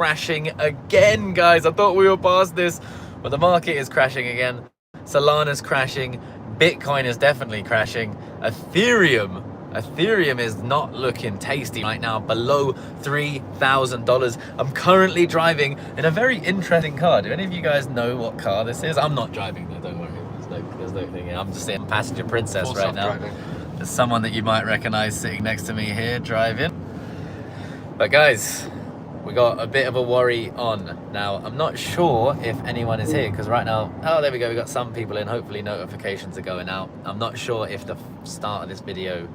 crashing again, guys. I thought we were past this, but the market is crashing again. Solana's crashing. Bitcoin is definitely crashing. Ethereum is not looking tasty right now, below $3,000. I'm currently driving in a very interesting car. Do any of you guys know what car this is? I'm not driving though, don't worry. There's no thing here. I'm just saying passenger princess Full right now. There's someone that you might recognize sitting next to me here driving. But guys, we got a bit of a worry on. Now, I'm not sure if anyone is here because right now, oh, there we go. We got some people in. Hopefully notifications are going out. I'm not sure if the start of this video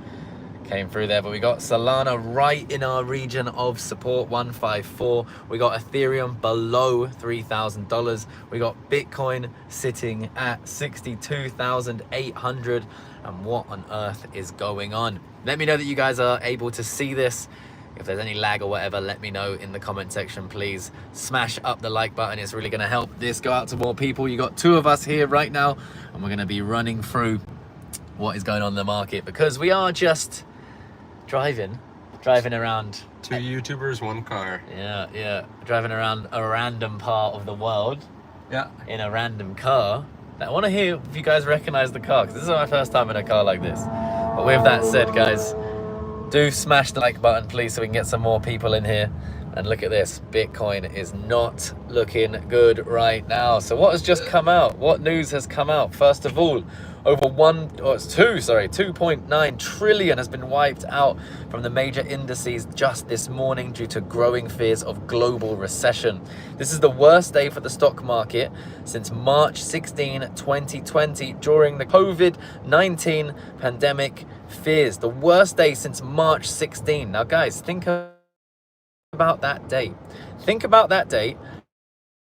came through there, but we got Solana right in our region of support, 154. We got Ethereum below $3,000. We got Bitcoin sitting at 62,800. And what on earth is going on? Let me know that you guys are able to see this. If there's any lag or whatever, let me know in the comment section, please. Smash up the like button. It's really gonna help this go out to more people. You got two of us here right now, and we're gonna be running through what is going on in the market because we are just driving around. Two YouTubers, one car. Yeah, driving around a random part of the world. Yeah. In a random car. I want to hear if you guys recognize the car because this is my first time in a car like this. But with that said, guys, do smash the like button, please, so we can get some more people in here. And look at this, Bitcoin is not looking good right now. So what has just come out? What news has come out? First of all, over 2.9 trillion has been wiped out from the major indices just this morning due to growing fears of global recession. This is the worst day for the stock market since March 16, 2020 during the COVID-19 pandemic fears. The worst day since March 16. Now guys, think about that date. Think about that date.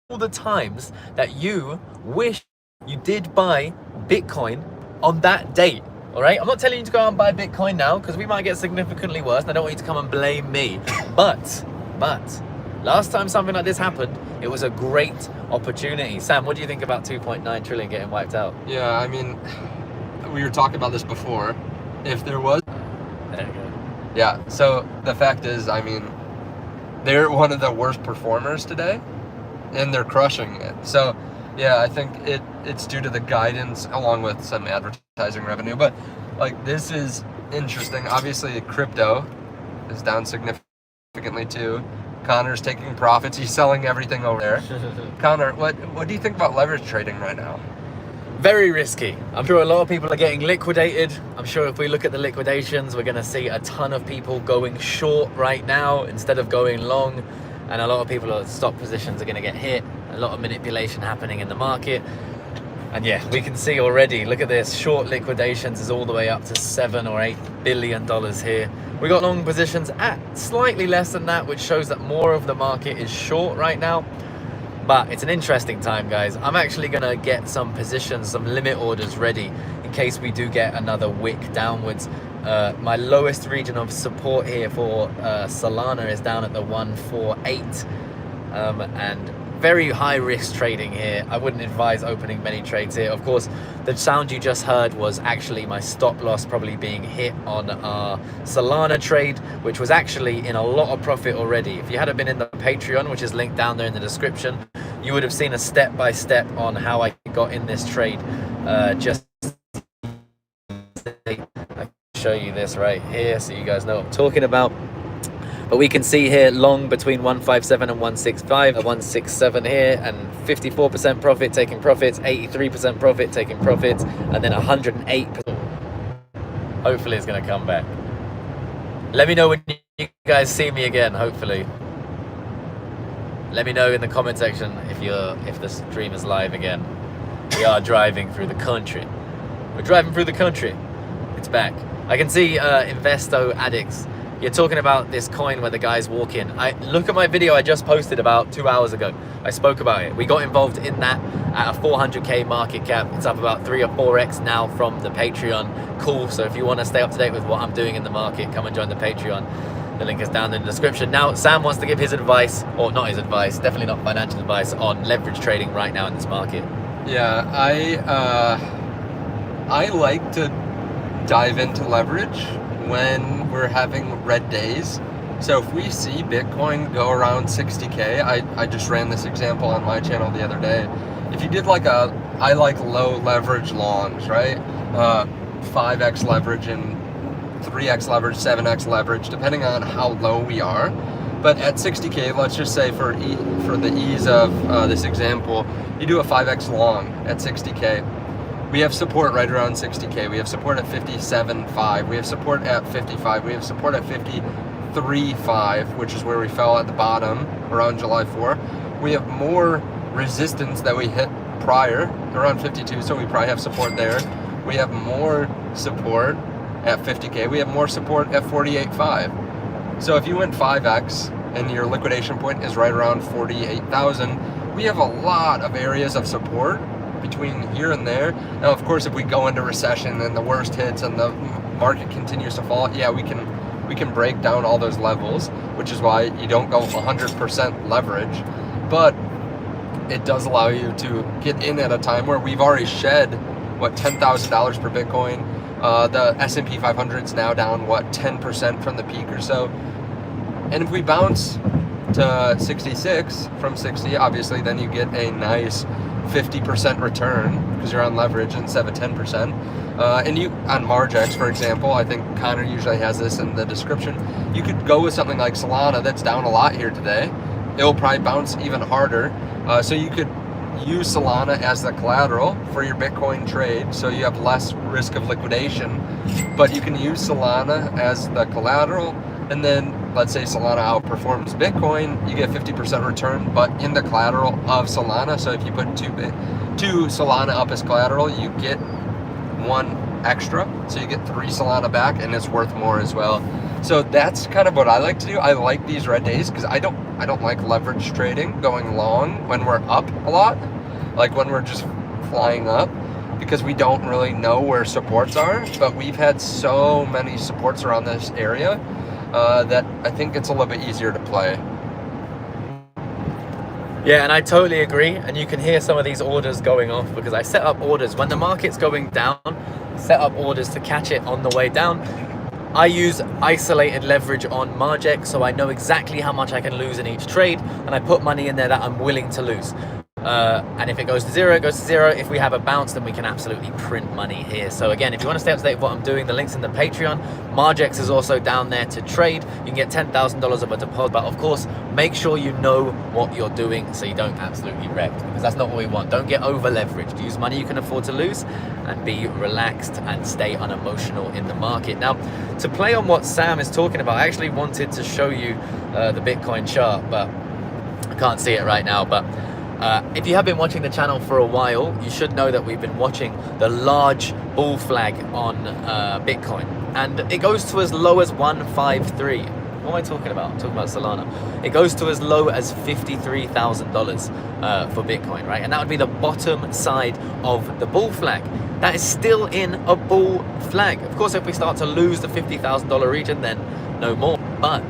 All the times that you wish you did buy Bitcoin on that date. All right, I'm not telling you to go out and buy Bitcoin now because we might get significantly worse and I don't want you to come and blame me. But last time something like this happened, it was a great opportunity. Sam, what do you think about 2.9 trillion getting wiped out? Yeah, I mean, we were talking about this before. If there was, there you go. Yeah, so the fact is, I mean, they're one of the worst performers today and they're crushing it. So yeah, I think it's due to the guidance along with some advertising revenue. But like, this is interesting. Obviously, crypto is down significantly too. Conor's taking profits. He's selling everything over there. Conor, what do you think about leverage trading right now? Very risky. I'm sure a lot of people are getting liquidated. I'm sure if we look at the liquidations, we're going to see a ton of people going short right now instead of going long. And a lot of people at stock positions are going to get hit. A lot of manipulation happening in the market. And yeah, we can see already, look at this, short liquidations is all the way up to $7 or $8 billion here. We got long positions at slightly less than that, which shows that more of the market is short right now. But it's an interesting time, guys. I'm actually going to get some positions, some limit orders ready in case we do get another wick downwards. My lowest region of support here for Solana is down at the 148, and very high risk trading here. I wouldn't advise opening many trades here. Of course, the sound you just heard was actually my stop loss probably being hit on our Solana trade, which was actually in a lot of profit already. If you hadn't been in the Patreon, which is linked down there in the description, you would have seen a step-by-step on how I got in this trade. Just I can show you this right here so you guys know what I'm talking about. But we can see here long between 157 and 165, 167 here, and 54% profit taking profits, 83% profit taking profits, and then 108%. Hopefully it's going to come back. Let me know when you guys see me again, hopefully. Let me know in the comment section if the stream is live again. We are driving through the country. We're driving through the country. It's back. I can see Investo Addicts. You're talking about this coin where the guys walk in. Look at my video I just posted about 2 hours ago. I spoke about it. We got involved in that at a 400k market cap. It's up about 3 or 4x now from the Patreon. Cool. So if you want to stay up to date with what I'm doing in the market, come and join the Patreon. The link is down in the description. Now, Sam wants to give his advice, or not his advice, definitely not financial advice, on leverage trading right now in this market. Yeah, I like to dive into leverage when we're having red days. So if we see Bitcoin go around 60K, I just ran this example on my channel the other day. If you did like I like low leverage longs, right? 5x leverage and 3x leverage, 7x leverage, depending on how low we are. But at 60K, let's just say for the ease of this example, you do a 5x long at 60K. We have support right around 60K. We have support at 57.5. We have support at 55. We have support at 53.5, which is where we fell at the bottom around July 4. We have more resistance that we hit prior around 52, so we probably have support there. We have more support at 50K. We have more support at 48.5. So if you went 5x and your liquidation point is right around 48,000, we have a lot of areas of support between here and there. Now, of course, if we go into recession and the worst hits and the market continues to fall, yeah, we can break down all those levels, which is why you don't go 100% leverage. But it does allow you to get in at a time where we've already shed, what, $10,000 per Bitcoin. The S&P 500 is now down, what, 10% from the peak or so. And if we bounce to 66 from 60, obviously then you get a nice 50% return because you're on leverage instead of 10%. And you, on Margex, for example, I think Conor usually has this in the description, you could go with something like Solana that's down a lot here today. It'll probably bounce even harder. So you could use Solana as the collateral for your Bitcoin trade, so you have less risk of liquidation. But you can use Solana as the collateral, and then let's say Solana outperforms Bitcoin, you get 50% return, but in the collateral of Solana. So if you put two Solana up as collateral, you get one extra, so you get 3 Solana back, and it's worth more as well. So that's kind of what I like to do. I like these red days because I don't like leverage trading, going long when we're up a lot, like when we're just flying up, because we don't really know where supports are. But we've had so many supports around this area that I think it's a little bit easier to play. Yeah, and I totally agree. And you can hear some of these orders going off because I set up orders when the market's going down, set up orders to catch it on the way down. I use isolated leverage on Margex, so I know exactly how much I can lose in each trade, and I put money in there that I'm willing to lose. And if it goes to zero, it goes to zero. If we have a bounce, then we can absolutely print money here. So again, if you want to stay up to date with what I'm doing, the link's in the Patreon. Margex is also down there to trade. You can get $10,000 of a deposit, but of course, make sure you know what you're doing so you don't absolutely wreck, because that's not what we want. Don't get over leveraged. Use money you can afford to lose and be relaxed and stay unemotional in the market. Now, to play on what Sam is talking about, I actually wanted to show you the Bitcoin chart, but I can't see it right now. But if you have been watching the channel for a while, you should know that we've been watching the large bull flag on Bitcoin, and it goes to as low as 153. What am I talking about? I'm talking about Solana. It goes to as low as $53,000 for Bitcoin, right? And that would be the bottom side of the bull flag. That is still in a bull flag. Of course, if we start to lose the $50,000 region, then no more. But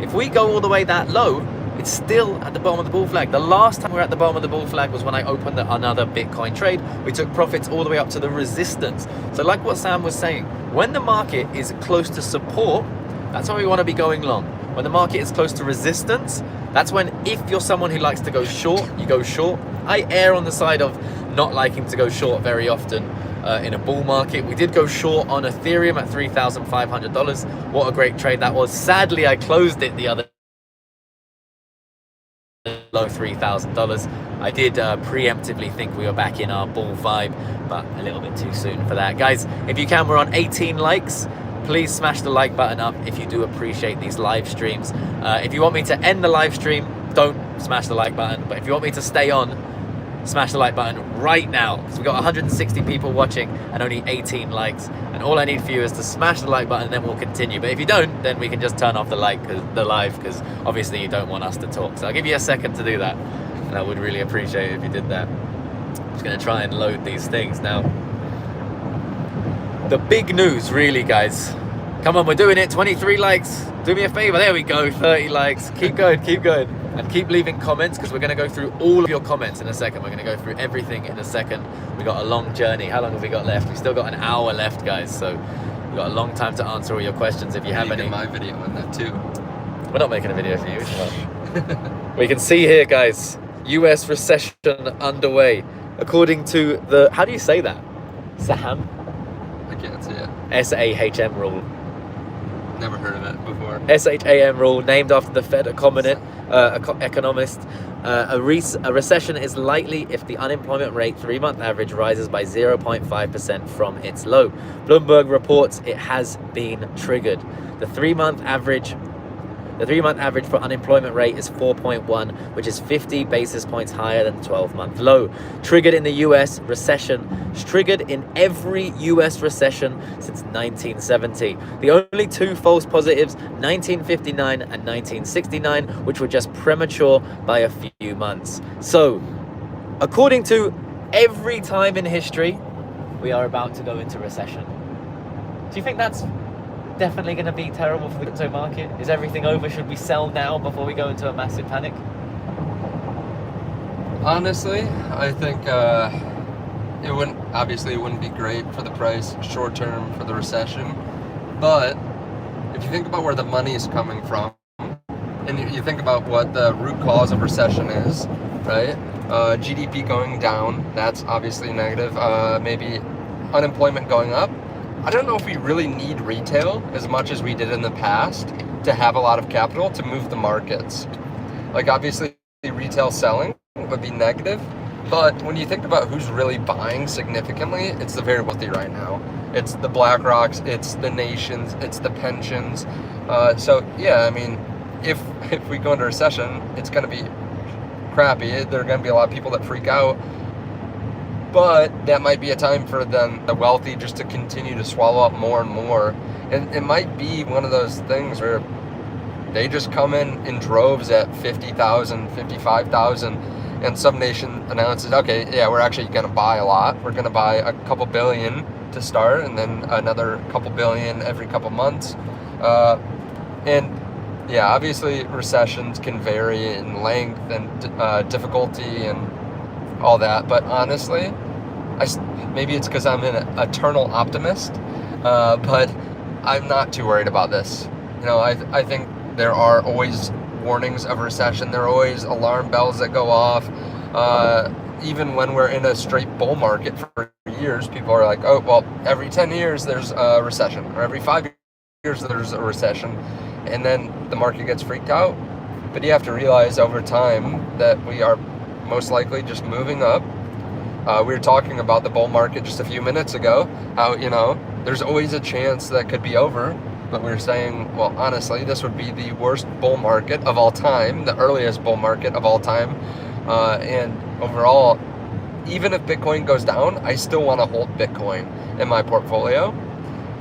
if we go all the way that low, it's still at the bottom of the bull flag. The last time we were at the bottom of the bull flag was when I opened another Bitcoin trade. We took profits all the way up to the resistance. So like what Sam was saying, when the market is close to support, that's when we want to be going long. When the market is close to resistance, that's when, if you're someone who likes to go short, you go short. I err on the side of not liking to go short very often in a bull market. We did go short on Ethereum at $3,500. What a great trade that was. Sadly, I closed it the other low $3,000. I did preemptively think we were back in our bull vibe, but a little bit too soon for that. Guys, if you can, we're on 18 likes. Please smash the like button up if you do appreciate these live streams. If you want me to end the live stream, don't smash the like button. But if you want me to stay on, smash the like button right now. So we've got 160 people watching and only 18 likes. And all I need for you is to smash the like button, and then we'll continue. But if you don't, then we can just turn off the live, because obviously you don't want us to talk. So I'll give you a second to do that. And I would really appreciate it if you did that. I'm just going to try and load these things now. The big news, really, guys. Come on, we're doing it. 23 likes. Do me a favor. There we go. 30 likes. Keep going, keep going. And keep leaving comments, because we're going to go through all of your comments in a second. We're going to go through everything in a second. We've got a long journey. How long have we got left? We've still got an hour left, guys. So we've got a long time to answer all your questions if you have any. My video on that too. We're not making a video for you. We can see here, guys, US recession underway. According to the, how do you say that? Saham? I can't see it. SAHM rule. Never heard of it before. SHAM rule, named after the Fed economist. A recession is likely if the unemployment rate 3-month average rises by 0.5% from its low. Bloomberg reports it has been triggered. The 3-month average for unemployment rate is 4.1, which is 50 basis points higher than the 12-month low. Triggered in the US recession, triggered in every US recession since 1970. The only two false positives, 1959 and 1969, which were just premature by a few months. So, according to every time in history, we are about to go into recession. Do you think that's definitely going to be terrible for the crypto market? Is everything over? Should we sell now before we go into a massive panic? Honestly, I think it wouldn't be great for the price short term for the recession. But if you think about where the money is coming from, and you think about what the root cause of recession is, right? GDP going down, that's obviously negative. Maybe unemployment going up. I don't know if we really need retail as much as we did in the past to have a lot of capital to move the markets. Like, obviously, retail selling would be negative, but when you think about who's really buying significantly, it's the very wealthy right now. It's the BlackRocks, it's the nations, it's the pensions. So yeah, I mean, if we go into recession, it's going to be crappy. There are going to be a lot of people that freak out. But that might be a time for the wealthy just to continue to swallow up more and more. And it might be one of those things where they just come in droves at 50,000, 55,000, and some nation announces, okay, yeah, we're actually going to buy a lot. We're going to buy a couple billion to start, and then another couple billion every couple months. And yeah, obviously recessions can vary in length and difficulty and all that, but honestly, maybe it's because I'm an eternal optimist, but I'm not too worried about this. You know, I think there are always warnings of recession. There are always alarm bells that go off. Even when we're in a straight bull market for years, people are like, oh, well, every 10 years there's a recession, or every 5 years there's a recession, and then the market gets freaked out. But you have to realize over time that we are most likely just moving up. We were talking about the bull market just a few minutes ago, how, you know, there's always a chance that could be over, but we were saying, well, honestly, this would be the worst bull market of all time, the earliest bull market of all time, and overall, even if Bitcoin goes down, I still want to hold Bitcoin in my portfolio.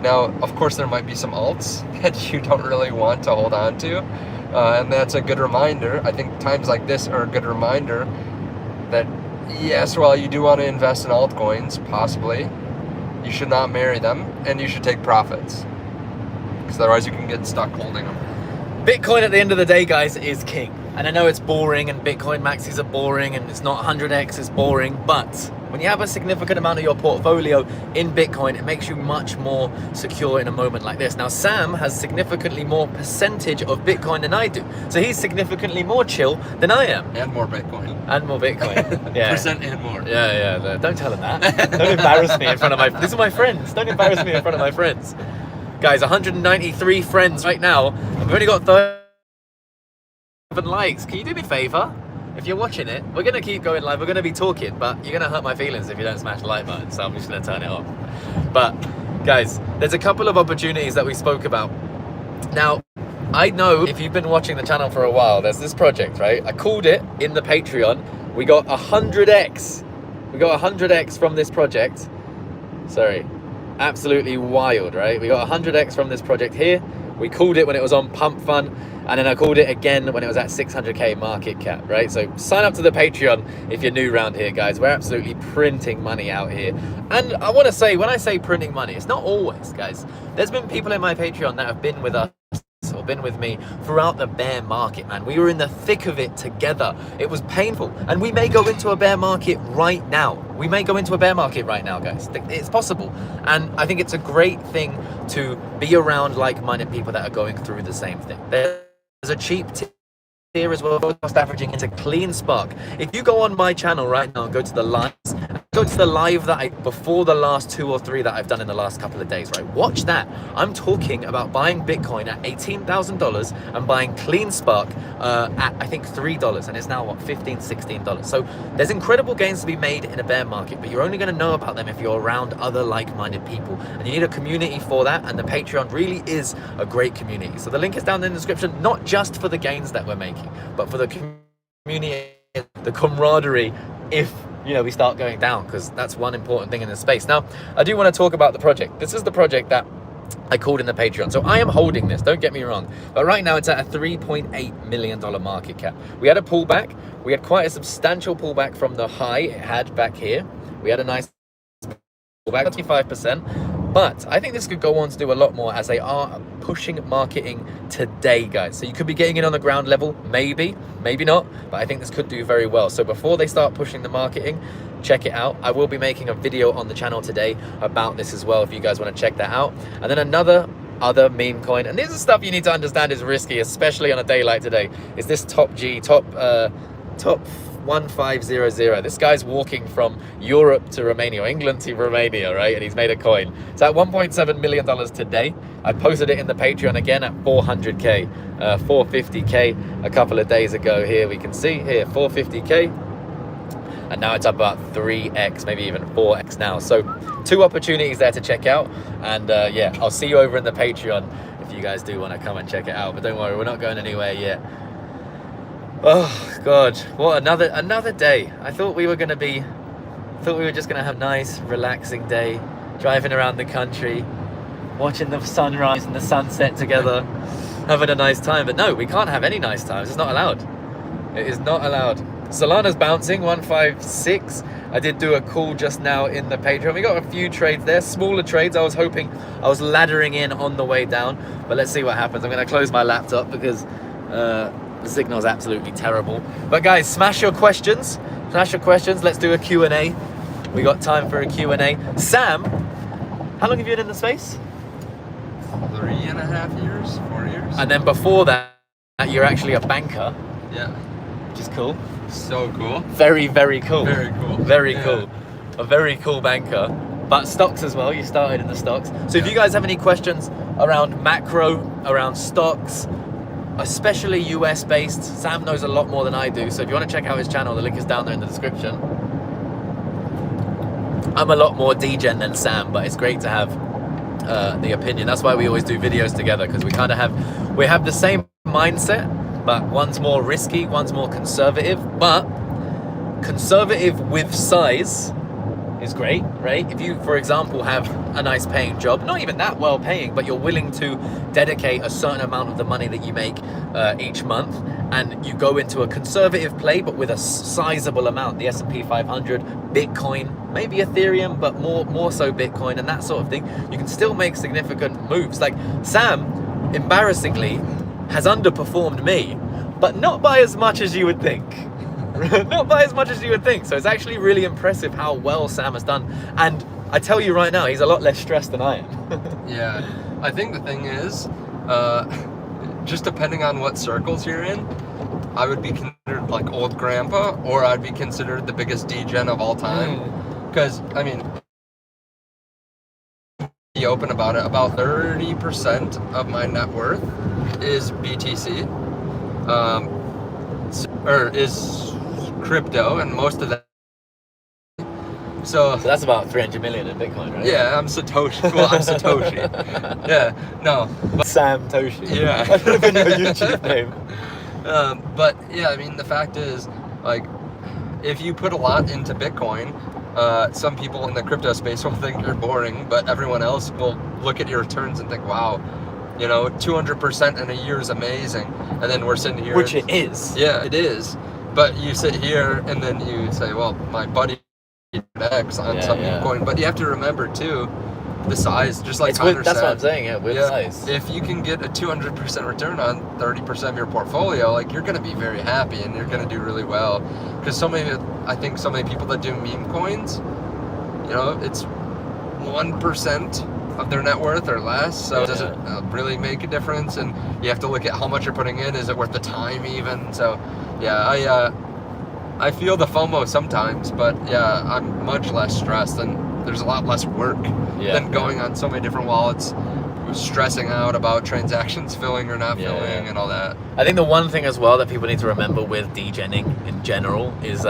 Now, of course, there might be some alts that you don't really want to hold on to, and that's a good reminder. I think times like this are a good reminder that, yes, while you do want to invest in altcoins, possibly, you should not marry them, and you should take profits, because otherwise you can get stuck holding them. Bitcoin, at the end of the day, guys, is king. And I know it's boring, and Bitcoin maxis are boring, and it's not 100x, it's boring, but when you have a significant amount of your portfolio in Bitcoin, it makes you much more secure in a moment like this. Now, Sam has significantly more percentage of Bitcoin than I do, so he's significantly more chill than I am. And more Bitcoin. And more Bitcoin. Yeah. Percent and more. Yeah. Don't tell him that. Don't embarrass me in front of my... These are my friends. Don't embarrass me in front of my friends. Guys, 193 friends right now. I've only got 37 likes. Can you do me a favor? If you're watching it, we're going to keep going live. We're going to be talking, but you're going to hurt my feelings if you don't smash the like button, so I'm just going to turn it off. But, guys, there's a couple of opportunities that we spoke about. Now, I know if you've been watching the channel for a while, there's this project, right? I called it in the Patreon. We got 100x. We got 100x from this project. Sorry. Absolutely wild, right? We got 100x from this project here. We called it when it was on Pump Fun, and then I called it again when it was at 600k market cap, right? So sign up to the Patreon if you're new around here, guys. We're absolutely printing money out here. And I want to say, when I say printing money, it's not always, guys. There's been people in my Patreon that have been with us or been with me throughout the bear market, man. We were in the thick of it together. It was painful, and we may go into a bear market right now. We may go into a bear market right now, guys. It's possible, and I think it's a great thing to be around like-minded people that are going through the same thing. a cheap tier as well, cost averaging into clean spark. If you go on my channel right now and go to the lives, go to the live that before the last 2 or 3 that I've done in the last couple of days, right? Watch that. I'm talking about buying Bitcoin at $18,000 and buying clean spark at I think $3, and it's now what, $15, $16. So there's incredible gains to be made in a bear market, but you're only going to know about them if you're around other like-minded people, and you need a community for that, and the Patreon really is a great community. So the link is down in the description, not just for the gains that we're making, but for the community, the camaraderie, if we start going down, because that's one important thing in this space. Now, I do want to talk about the project. This is the project that I called in the Patreon. So I am holding this, don't get me wrong, but right now it's at a $3.8 million market cap. We had a pullback. We had quite a substantial pullback from the high it had back here. We had a nice pullback, 25%. But I think this could go on to do a lot more, as they are pushing marketing today, guys. So you could be getting it on the ground level, maybe not, but I think this could do very well. So before they start pushing the marketing, check it out. I will be making a video on the channel today about this as well, if you guys want to check that out. And then other meme coin, and this is stuff you need to understand is risky, especially on a day like today, is this top 1500. This guy's walking from Europe to Romania, or England to Romania, right? And he's made a coin. It's at $1.7 million today. I posted it in the Patreon again at 400K, 450K a couple of days ago. Here we can see here 450K, and now it's up about 3x, maybe even 4x now. So 2 opportunities there to check out, and yeah, I'll see you over in the Patreon if you guys do want to come and check it out. But don't worry, we're not going anywhere yet. Oh God, what another day. I thought we were just gonna have a nice relaxing day, driving around the country, watching the sunrise and the sunset together, having a nice time. But no, we can't have any nice times. It's not allowed. It is not allowed. Solana's bouncing 156. I did do a call just now in the Patreon. We got a few trades there, smaller trades. I was laddering in on the way down, but let's see what happens. I'm gonna close my laptop because the signal's absolutely terrible. But guys, smash your questions. Let's do a Q&A. We got time for a Q&A. Sam, how long have you been in the space? 3.5 years, 4 years. And then before that, you're actually a banker. Yeah. Which is cool. So cool. Very, very cool. Very cool. Very cool. A very cool banker. But stocks as well. You started in the stocks. So if you guys have any questions around macro, around stocks, especially US based, Sam knows a lot more than I do. So if you want to check out his channel, the link is down there in the description. I'm a lot more degen than Sam, but it's great to have the opinion. That's why we always do videos together, because we kind of have the same mindset, but one's more risky, one's more conservative. But conservative with size is great, right? If you, for example, have a nice paying job, not even that well paying, but you're willing to dedicate a certain amount of the money that you make each month, and you go into a conservative play, but with a sizable amount, the S&P 500, Bitcoin, maybe Ethereum, but more so Bitcoin and that sort of thing, you can still make significant moves. Like Sam, embarrassingly, has underperformed me, but not by as much as you would think. Not by as much as you would think. So it's actually really impressive how well Sam has done. And I tell you right now, he's a lot less stressed than I am. Yeah, I think the thing is, just depending on what circles you're in, I would be considered like old grandpa, or I'd be considered the biggest degen of all time. Because, I mean, be open about it, about 30% of my net worth is BTC, or is crypto, and most of that. So that's about 300 million in Bitcoin, right? Yeah, I'm Satoshi. Well, I'm Satoshi. Yeah, no. But, Sam Toshi. Yeah. That would have been your YouTube name. But yeah, I mean, the fact is, like, if you put a lot into Bitcoin, some people in the crypto space will think you're boring, but everyone else will look at your returns and think, wow, 200% in a year is amazing. And then we're sitting here. Which it is. Yeah, it is. But you sit here and then you say, well, my buddy X on some coin. But you have to remember too, the size, just like Conor said. That's what I'm saying, yeah, with size. If you can get a 200% return on 30% of your portfolio, like, you're going to be very happy and you're going to do really well. Because I think so many people that do meme coins, it's 1% of their net worth or less, so does it really make a difference? And you have to look at how much you're putting in. Is it worth the time even? So yeah, I feel the FOMO sometimes, but yeah, I'm much less stressed, and there's a lot less work than going on so many different wallets, stressing out about transactions filling or not filling and all that. I think the one thing as well that people need to remember with degenning in general is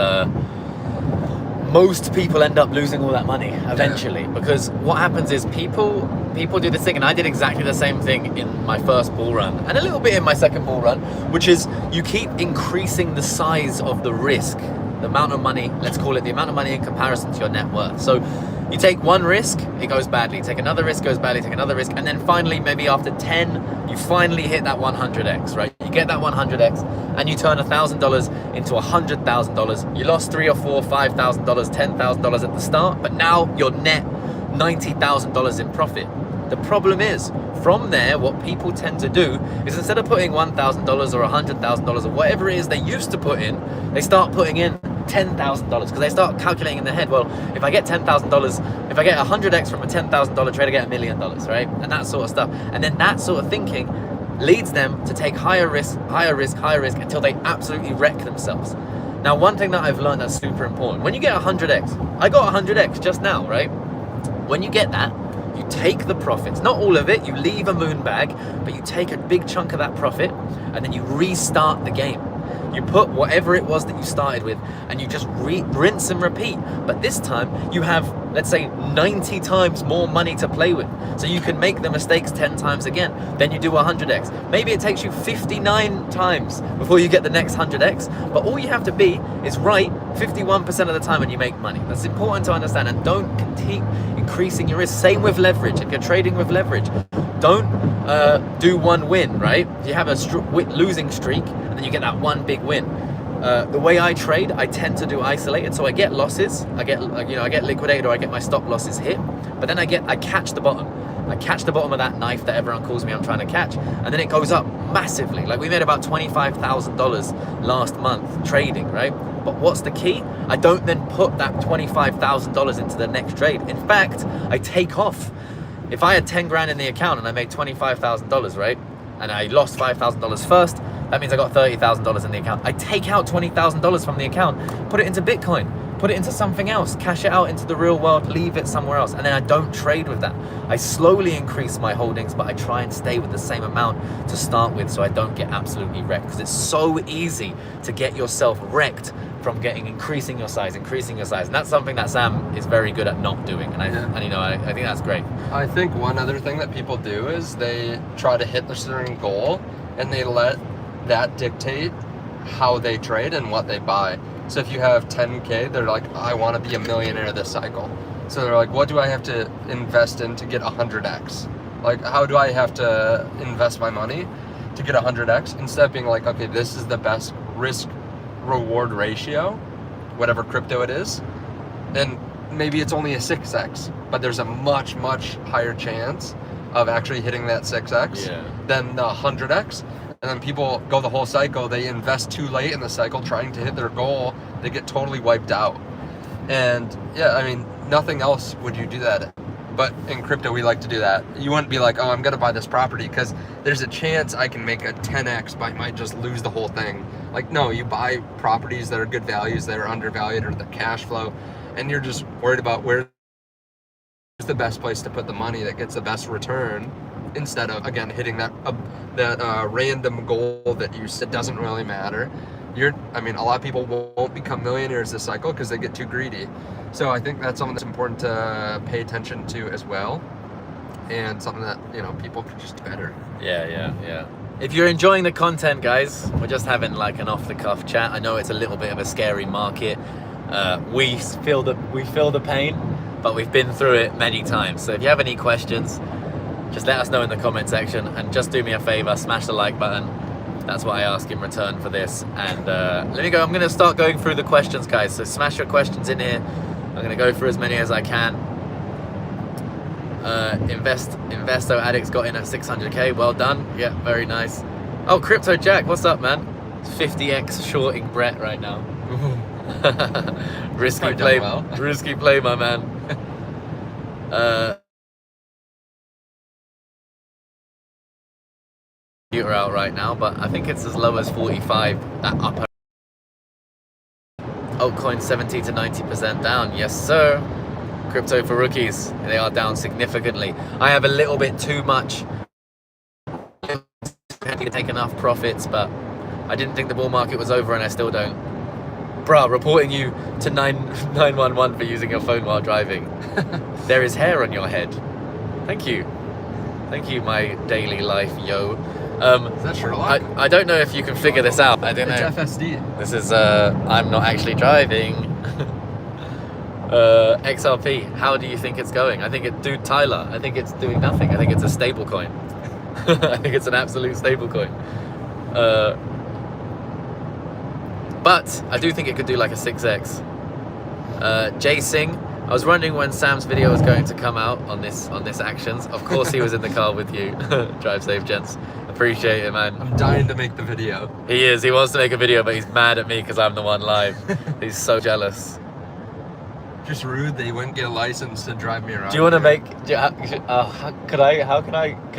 most people end up losing all that money eventually, because what happens is people do this thing, and I did exactly the same thing in my first bull run and a little bit in my second bull run, which is you keep increasing the size of the risk, the amount of money, let's call it the amount of money in comparison to your net worth. So you take one risk, it goes badly, you take another risk, goes badly, take another risk, and then finally, maybe after 10, you finally hit that 100x, right? You get that 100x and you turn $1,000 into $100,000. You lost $3,000 or $4,000, $5,000, $10,000 at the start, but now you're net $90,000 in profit. The problem is, from there, what people tend to do is instead of putting $1,000 or $100,000 or whatever it is they used to put in, they start putting in $10,000 because they start calculating in their head, well, if I get $10,000, if I get 100x from a $10,000 trade, I get $1 million, right? And that sort of stuff. And then that sort of thinking leads them to take higher risk until they absolutely wreck themselves. Now, one thing that I've learned that's super important, when you get 100x, I got 100x just now, right? When you get that, you take the profits, not all of it, you leave a moon bag, but you take a big chunk of that profit and then you restart the game. You put whatever it was that you started with and you just rinse and repeat. But this time you have, let's say, 90 times more money to play with. So you can make the mistakes 10 times again. Then you do 100x. Maybe it takes you 59 times before you get the next 100x. But all you have to be is right 51% of the time and you make money. That's important to understand, and don't keep increasing your risk. Same with leverage. If you're trading with leverage, don't do one win, right? You have a losing streak and then you get that one big win. The way I trade, I tend to do isolated, so I get losses, I get liquidated, or I get my stop losses hit, but then I catch the bottom. I catch the bottom of that knife that everyone calls me I'm trying to catch, and then it goes up massively. Like, we made about $25,000 last month trading, right? But what's the key? I don't then put that $25,000 into the next trade. In fact, I take off. If I had 10 grand in the account and I made $25,000, right? And I lost $5,000 first, that means I got $30,000 in the account. I take out $20,000 from the account, put it into Bitcoin, put it into something else, cash it out into the real world, leave it somewhere else, and then I don't trade with that. I slowly increase my holdings, but I try and stay with the same amount to start with so I don't get absolutely wrecked, because it's so easy to get yourself wrecked from increasing your size, and that's something that Sam is very good at not doing, and I think that's great. I think one other thing that people do is they try to hit a certain goal and they let that dictate how they trade and what they buy. So if you have 10K, they're like, I want to be a millionaire this cycle. So they're like, what do I have to invest in to get 100x? Like, how do I have to invest my money to get 100x? Instead of being like, okay, this is the best risk reward ratio, whatever crypto it is, then maybe it's only a 6x, but there's a much higher chance of actually hitting that 6x than the 100x. And then people go the whole cycle, they invest too late in the cycle trying to hit their goal, they get totally wiped out. And yeah, I mean, nothing else would you do that in. But in crypto, we like to do that. You wouldn't be like, oh, I'm gonna buy this property because there's a chance I can make a 10x, but I might just lose the whole thing. Like, no, you buy properties that are good values, that are undervalued, or the cash flow, and you're just worried about where's the best place to put the money that gets the best return, instead of, again, hitting that random goal that you said doesn't really matter. I mean, a lot of people won't become millionaires this cycle because they get too greedy. So I think that's something that's important to pay attention to as well, and something that, you know, people can just do better. Yeah. If you're enjoying the content, guys, we're just having like an off-the-cuff chat. I know it's a little bit of a scary market. We feel the pain, but we've been through it many times. So if you have any questions, just let us know in the comment section, and just do me a favor, smash the like button. That's what I ask in return for this. And let me go. I'm going to start going through the questions, guys. So smash your questions in here. I'm going to go through as many as I can. Investo Addicts got in at 600k. Well done. Yeah, very nice. Oh, Crypto Jack, what's up, man? 50x shorting Brett right now. Risky play, my man. computer out right now, but I think it's as low as 45 at upper. Altcoin 70 to 90% down. Yes, sir. Crypto for rookies. They are down significantly. I have a little bit too much. I to take enough profits, but I didn't think the bull market was over, and I still don't. Bruh, reporting you to 911 for using your phone while driving. There is hair on your head. Thank you. Thank you, my daily life, yo. Is that Sherlock? I don't know if you can figure this out. I don't know. It's FSD. This is, I'm not actually driving. XRP, how do you think it's going? I think dude, Tyler, I think it's doing nothing. I think it's a stable coin. I think it's an absolute stable coin. But I do think it could do like a 6x. Jay Singh, I was wondering when Sam's video was going to come out on this actions. Of course he was in the car with you. Drive safe, gents. Appreciate it, man. I'm dying to make the video. He is. He wants to make a video, but he's mad at me because I'm the one live. He's so jealous. Just rude that he wouldn't get a license to drive me around. Do you want to make? Can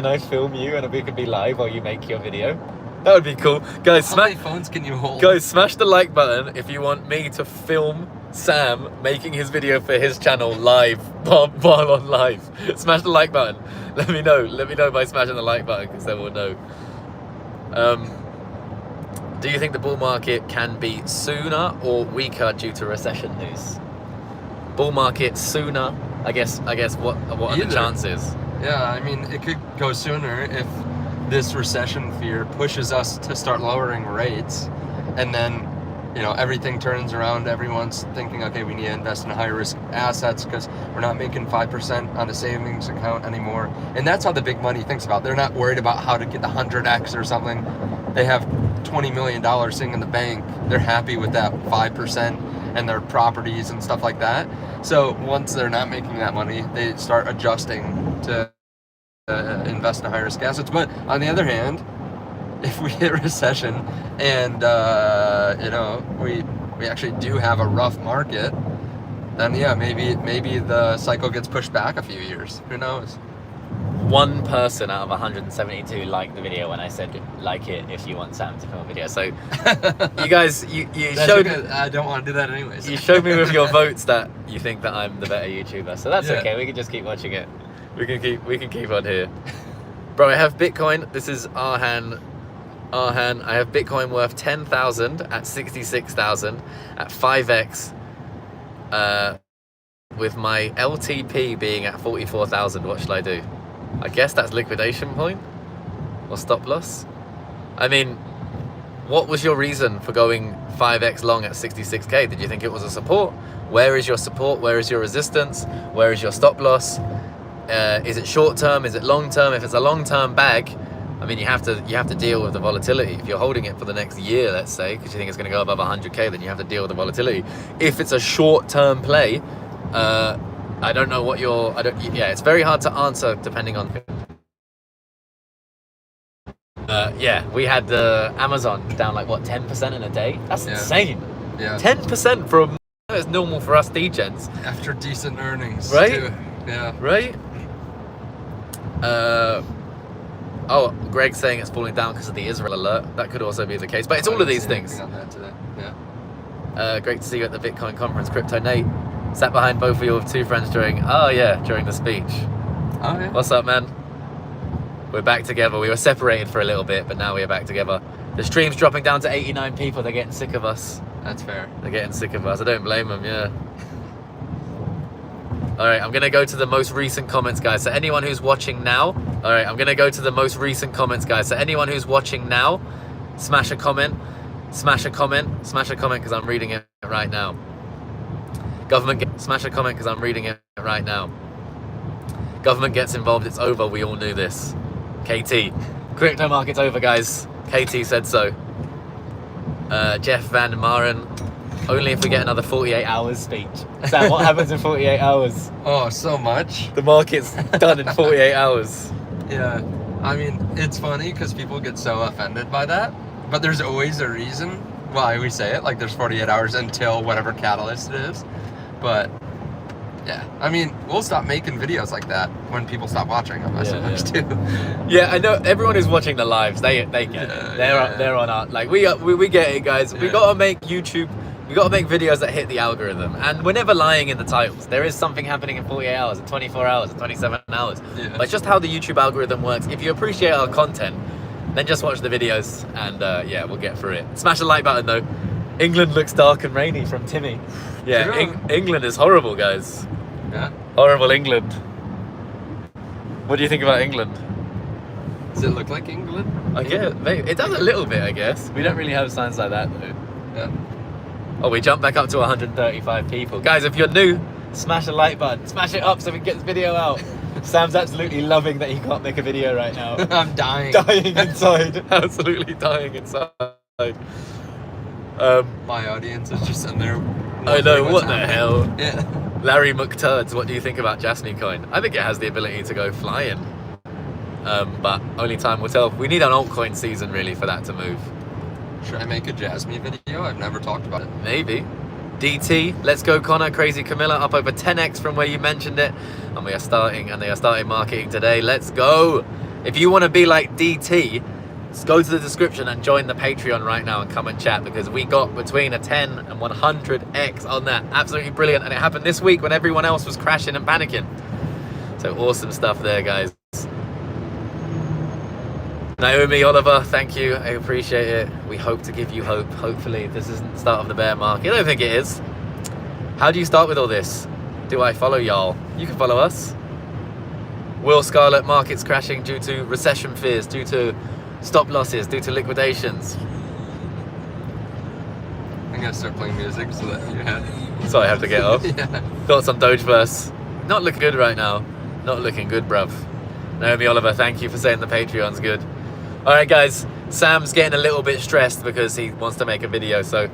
I film you and we could be live while you make your video? That would be cool, guys. How many phones can you hold? Guys, smash the like button if you want me to film Sam making his video for his channel live while on live. Smash the like button. Let me know. Let me know by smashing the like button, because then we'll know. Do you think the bull market can be sooner or weaker due to recession news? Bull market sooner, I guess what are the chances? Yeah, I mean, it could go sooner if this recession fear pushes us to start lowering rates, and then, you know, everything turns around. Everyone's thinking, okay, we need to invest in high risk assets because we're not making 5% on a savings account anymore. And that's how the big money thinks about it. They're not worried about how to get the 100x or something. They have $20 million sitting in the bank. They're happy with that 5% and their properties and stuff like that. So once they're not making that money, they start adjusting to invest in high risk assets. But on the other hand, if we hit recession and you know, we actually do have a rough market, then yeah, maybe the cycle gets pushed back a few years. Who knows? One person out of 172 liked the video when I said like it if you want Sam to film a video. So you guys, you showed. Okay. I don't want to do that anyways. You showed me with your votes that you think that I'm the better YouTuber. So that's okay. We can just keep watching it. We can keep on here. Bro, I have Bitcoin. This is Arhan. I have Bitcoin worth 10,000 at 66,000 at 5x. With my LTP being at 44,000. What should I do? I guess that's liquidation point or stop loss. I mean, what was your reason for going 5x long at 66k? Did you think it was a support? Where is your support? Where is your resistance? Where is your stop loss? Is it short term? Is it long term? If it's a long term bag, I mean, you have to deal with the volatility. If you're holding it for the next year, let's say, because you think it's going to go above 100k, then you have to deal with the volatility. If it's a short term play, I don't know what yeah, it's very hard to answer depending on. Yeah, we had the Amazon down like what, 10% in a day? That's insane. Yeah. 10% from, it's normal for us degens. After decent earnings, right? Too. Yeah. Right? Oh, Greg's saying it's falling down because of the Israel alert. That could also be the case, but it's all of these things. On that today. Yeah. Great to see you at the Bitcoin conference. Crypto Nate sat behind both of your two friends during the speech. Oh yeah. What's up, man? We're back together. We were separated for a little bit, but now we are back together. The stream's dropping down to 89 people. They're getting sick of us. That's fair. They're getting sick of us. I don't blame them, yeah. All right, I'm gonna go to the most recent comments, guys. So anyone who's watching now, all right, I'm gonna go to the most recent comments, guys. So anyone who's watching now, smash a comment, smash a comment, smash a comment, because I'm reading it right now. Smash a comment, because I'm reading it right now. Government gets involved, it's over. We all knew this. KT, crypto market's over, guys. KT said so. Jeff Van Maren. Only if we get another 48 hours speech. Sam, what happens in 48 hours? Oh, so much. The market's done in 48 hours. Yeah. I mean, it's funny because people get so offended by that, but there's always a reason why we say it. Like, there's 48 hours until whatever catalyst it is. But Yeah, I mean, we'll stop making videos like that when people stop watching them, I suppose, too. Yeah, I know everyone who's watching the lives, they get it. They're on our, like, we get it, guys. We gotta make YouTube, we gotta make videos that hit the algorithm. And we're never lying in the titles. There is something happening in 48 hours, in 24 hours, in 27 hours. Yeah. But it's just how the YouTube algorithm works. If you appreciate our content, then just watch the videos and yeah, we'll get through it. Smash the like button though. England looks dark and rainy from Timmy. Yeah, England is horrible, guys. Yeah. Horrible England. What do you think about England? Does it look like England? I guess maybe. It does a little bit, I guess. We don't really have signs like that though. Yeah. Oh, we jumped back up to 135 people. Guys, if you're new, smash the like button. Smash it up so we can get this video out. Sam's absolutely loving that he can't make a video right now. I'm dying. Dying inside. Absolutely dying inside. My audience is just in there. I know, what the hell? Yeah. Larry McTurds, what do you think about Jasmine Coin? I think it has the ability to go flying. But only time will tell. We need an altcoin season really for that to move. Should I make a Jasmine video? I've never talked about it. Maybe. DT, let's go Connor, Crazy Camilla, up over 10x from where you mentioned it. And they are starting marketing today. Let's go. If you want to be like DT, just go to the description and join the Patreon right now and come and chat, because we got between a 10 and 100x on that. Absolutely brilliant. And it happened this week when everyone else was crashing and panicking. So awesome stuff there, guys. Naomi Oliver, thank you. I appreciate it. We hope to give you hope. Hopefully this isn't the start of the bear market. I don't think it is. How do you start with all this? Do I follow y'all? You can follow us. Will Scarlet, markets crashing due to recession fears, due to stop losses, due to liquidations. I'm gonna start playing music so that you have. So I have to get off. Yeah. Thoughts on Dogeverse? Not looking good right now. Not looking good, bruv. Naomi Oliver, thank you for saying the Patreon's good. All right, guys. Sam's getting a little bit stressed because he wants to make a video. So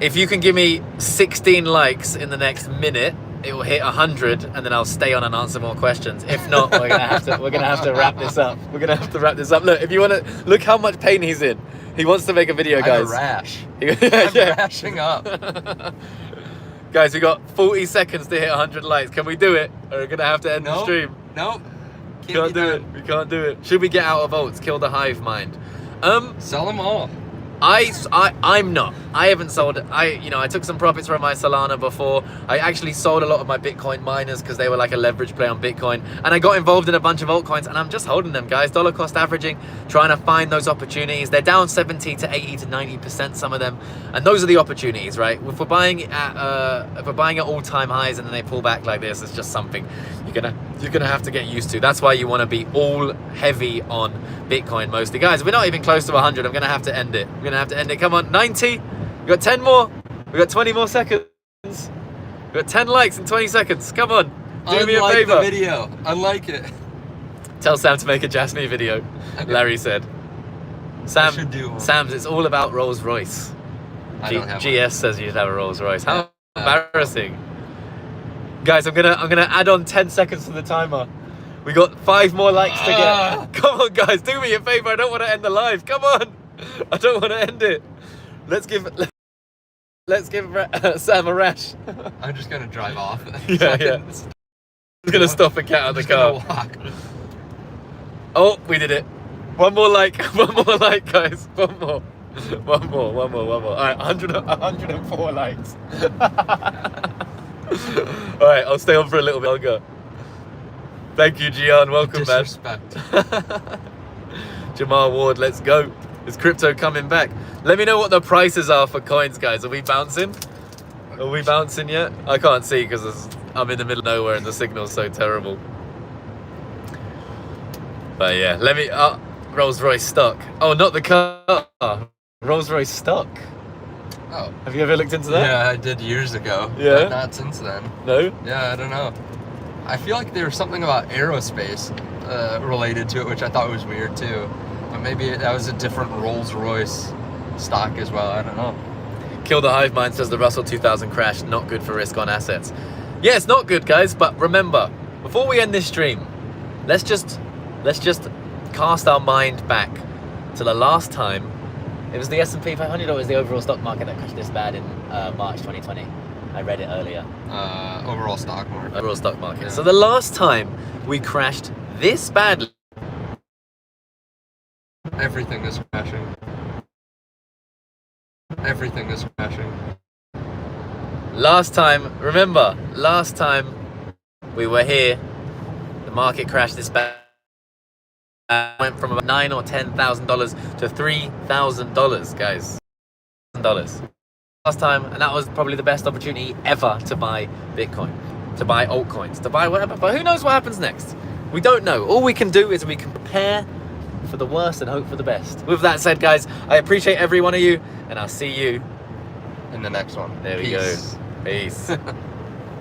if you can give me 16 likes in the next minute, it will hit 100, and then I'll stay on and answer more questions. If not, we're gonna have to wrap this up. We're gonna have to wrap this up. Look, if you want to look how much pain he's in. He wants to make a video, guys. I have a rash. I'm rashing up. Guys, we got 40 seconds to hit 100 likes. Can we do it? Or we're gonna have to end the stream. Nope. Can't do it. We can't do it. Should we get out of votes? Kill the hive mind. Sell them all. I'm not. I haven't sold. I took some profits from my Solana before. I actually sold a lot of my Bitcoin miners because they were like a leverage play on Bitcoin, and I got involved in a bunch of altcoins, and I'm just holding them, guys. Dollar cost averaging, trying to find those opportunities. They're down 70 to 80 to 90%, some of them, and those are the opportunities, right? If we're buying at all-time highs and then they pull back like this, it's just something you're gonna have to get used to. That's why you want to be all heavy on Bitcoin mostly, guys. We're not even close to 100. I'm gonna have to end it. Come on, 90. We got 10 more. We got 20 more seconds. We got 10 likes in 20 seconds. Come on, do me a favor. The video. I like it. Tell Sam to make a Jasmine video. Okay. Larry said. Sam, should do one. Sam's, it's all about Rolls Royce. I don't have GS says you should have a Rolls Royce. How embarrassing. Guys, I'm gonna add on 10 seconds to the timer. We got 5 more likes to get. Come on, guys, do me a favor. I don't want to end the live. Come on. I don't want to end it. Let's give Sam a rash. I'm just gonna drive off. Yeah. I'm gonna stop and get out of the car. Walk. Oh, we did it. One more like, guys. One more. All right, 104 likes. All right, I'll stay on for a little bit longer. Thank you, Gian. Welcome, Disrespect. man. Jamal Ward, let's go. Is crypto coming back? Let me know what the prices are for coins, guys. Are we bouncing? Are we bouncing yet? I can't see because I'm in the middle of nowhere and the signal's so terrible. But yeah, let me... Rolls Royce stock. Oh, not the car. Rolls Royce stock. Oh. Have you ever looked into that? Yeah, I did years ago. Yeah? But not since then. No? Yeah, I don't know. I feel like there was something about aerospace related to it, which I thought was weird too. But maybe that was a different Rolls Royce stock as well. I don't know. Kill the hive mind says the Russell 2000 crash, not good for risk on assets. Yeah, it's not good, guys, but remember, before we end this stream, let's just cast our mind back to the last time it was the S&P 500 or was the overall stock market that crashed this bad in March 2020. I read it earlier. Overall stock market. Overall stock market. Yeah. So the last time we crashed this badly, Everything is crashing. Everything is crashing. last time we were here, the market crashed this bad. Went from about $9,000 or $10,000 to $3,000, guys. Last time, and that was probably the best opportunity ever to buy Bitcoin, to buy altcoins, to buy whatever. But who knows what happens next? We don't know. All we can do is we can prepare for the worst and hope for the best. With that said, guys, I appreciate every one of you, and I'll see you In the next one. There we Peace. go. Peace.